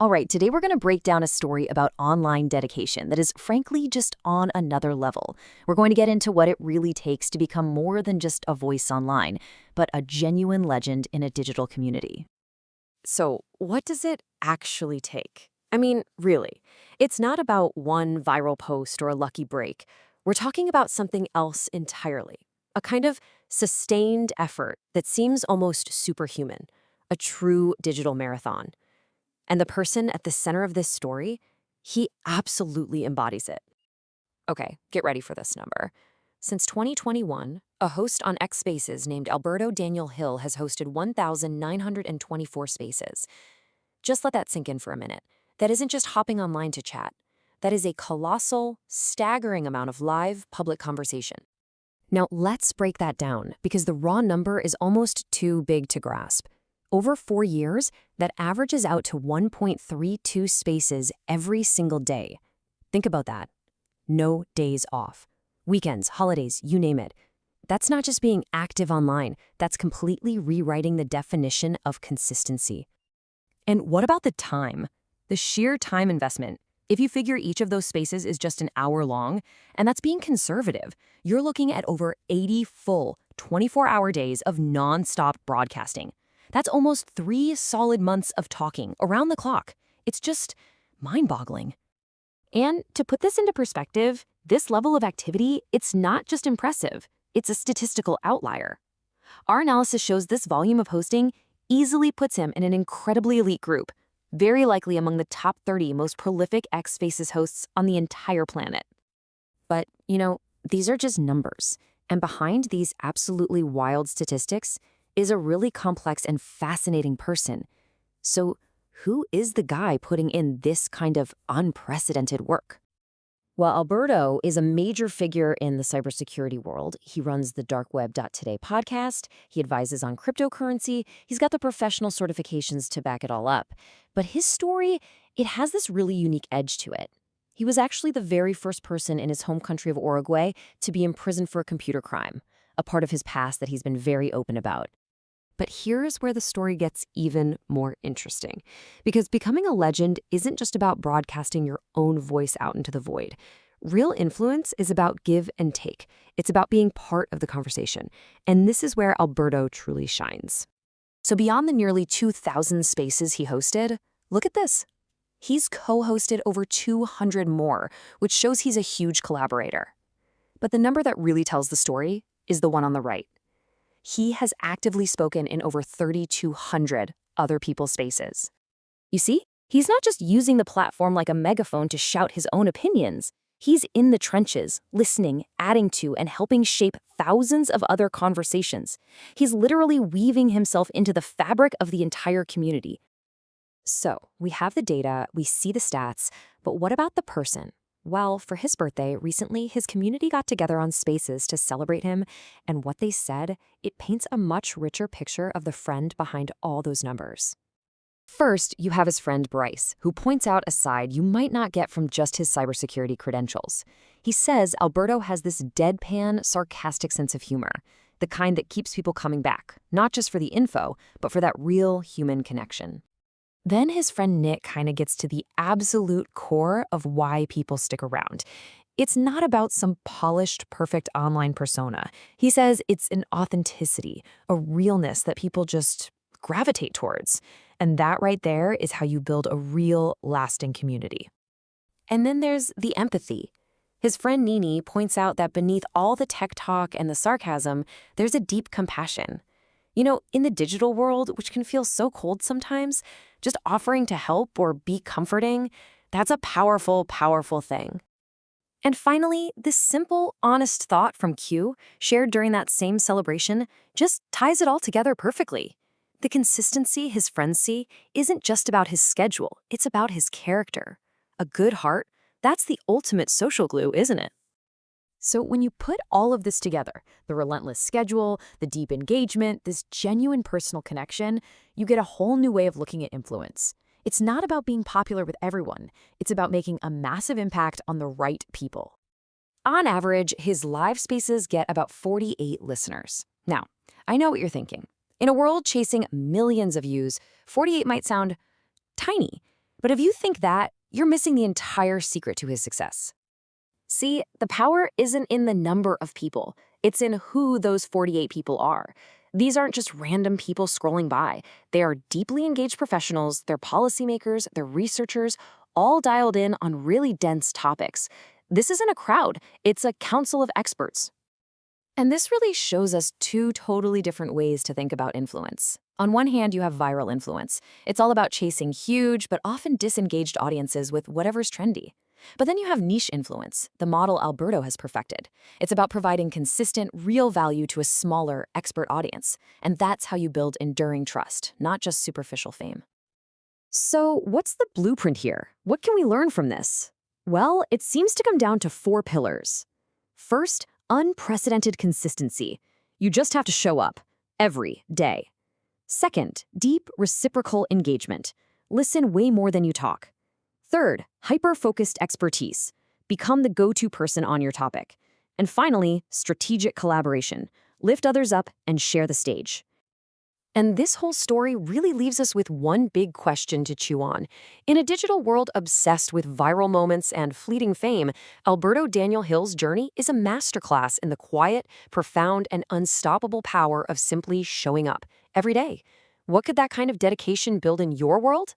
All right, today we're going to break down a story about online dedication that is frankly just on another level. We're going to get into what it really takes to become more than just a voice online, but a genuine legend in a digital community. So, what does it actually take? I mean, really, it's not about one viral post or a lucky break. We're talking about something else entirely. A kind of sustained effort that seems almost superhuman, a true digital marathon. And the person at the center of this story, he absolutely embodies it. Okay, get ready for this number. Since 2021, a host on X Spaces named Alberto Daniel Hill has hosted 1,924 spaces. Just let that sink in for a minute. That isn't just hopping online to chat. That is a colossal, staggering amount of live, public conversation. Now, let's break that down, because the raw number is almost too big to grasp. Over 4 years, that averages out to 1.32 spaces every single day. Think about that. No days off. Weekends, holidays, you name it. That's not just being active online. That's completely rewriting the definition of consistency. And what about the time? The sheer time investment. If you figure each of those spaces is just an hour long, and that's being conservative, you're looking at over 80 full 24-hour days of nonstop broadcasting. That's almost 3 solid months of talking around the clock. It's just mind-boggling. And to put this into perspective, this level of activity, it's not just impressive, it's a statistical outlier. Our analysis shows this volume of hosting easily puts him in an incredibly elite group, very likely among the top 30 most prolific X Spaces hosts on the entire planet. But, these are just numbers. And behind these absolutely wild statistics is a really complex and fascinating person. So, who is the guy putting in this kind of unprecedented work? Well, Alberto is a major figure in the cybersecurity world. He runs the darkweb.today podcast. He advises on cryptocurrency. He's got the professional certifications to back it all up. But his story, it has this really unique edge to it. He was actually the very first person in his home country of Uruguay to be imprisoned for a computer crime, a part of his past that he's been very open about. But here's where the story gets even more interesting. Because becoming a legend isn't just about broadcasting your own voice out into the void. Real influence is about give and take. It's about being part of the conversation. And this is where Alberto truly shines. So beyond the nearly 2,000 spaces he hosted, look at this. He's co-hosted over 200 more, which shows he's a huge collaborator. But the number that really tells the story is the one on the right. He has actively spoken in over 3,200 other people's spaces. You see, he's not just using the platform like a megaphone to shout his own opinions. He's in the trenches, listening, adding to, and helping shape thousands of other conversations. He's literally weaving himself into the fabric of the entire community. So, we have the data, we see the stats, but what about the person? Well, for his birthday, recently, his community got together on Spaces to celebrate him, and what they said, it paints a much richer picture of the friend behind all those numbers. First, you have his friend Bryce, who points out a side you might not get from just his cybersecurity credentials. He says Alberto has this deadpan, sarcastic sense of humor, the kind that keeps people coming back, not just for the info, but for that real human connection. Then his friend Nick kind of gets to the absolute core of why people stick around. It's not about some polished, perfect online persona. He says it's an authenticity, a realness that people just gravitate towards. And that right there is how you build a real, lasting community. And then there's the empathy. His friend Nini points out that beneath all the tech talk and the sarcasm, there's a deep compassion. In the digital world, which can feel so cold sometimes, just offering to help or be comforting, that's a powerful, powerful thing. And finally, this simple, honest thought from Q, shared during that same celebration, just ties it all together perfectly. The consistency his friends see isn't just about his schedule, it's about his character. A good heart, that's the ultimate social glue, isn't it? So when you put all of this together, the relentless schedule, the deep engagement, this genuine personal connection, you get a whole new way of looking at influence. It's not about being popular with everyone. It's about making a massive impact on the right people. On average, his live spaces get about 48 listeners. Now, I know what you're thinking. In a world chasing millions of views, 48 might sound tiny. But if you think that, you're missing the entire secret to his success. See, the power isn't in the number of people. It's in who those 48 people are. These aren't just random people scrolling by. They are deeply engaged professionals, they're policymakers, they're researchers, all dialed in on really dense topics. This isn't a crowd, it's a council of experts. And this really shows us two totally different ways to think about influence. On one hand, you have viral influence. It's all about chasing huge but often disengaged audiences with whatever's trendy. But then you have niche influence, the model Alberto has perfected. It's about providing consistent, real value to a smaller, expert audience. And that's how you build enduring trust, not just superficial fame. So, what's the blueprint here? What can we learn from this? Well, it seems to come down to 4 pillars. First, unprecedented consistency. You just have to show up every day. Second, deep reciprocal engagement. Listen way more than you talk. Third, hyper-focused expertise. Become the go-to person on your topic. And finally, strategic collaboration. Lift others up and share the stage. And this whole story really leaves us with one big question to chew on. In a digital world obsessed with viral moments and fleeting fame, Alberto Daniel Hill's journey is a masterclass in the quiet, profound, and unstoppable power of simply showing up every day. What could that kind of dedication build in your world?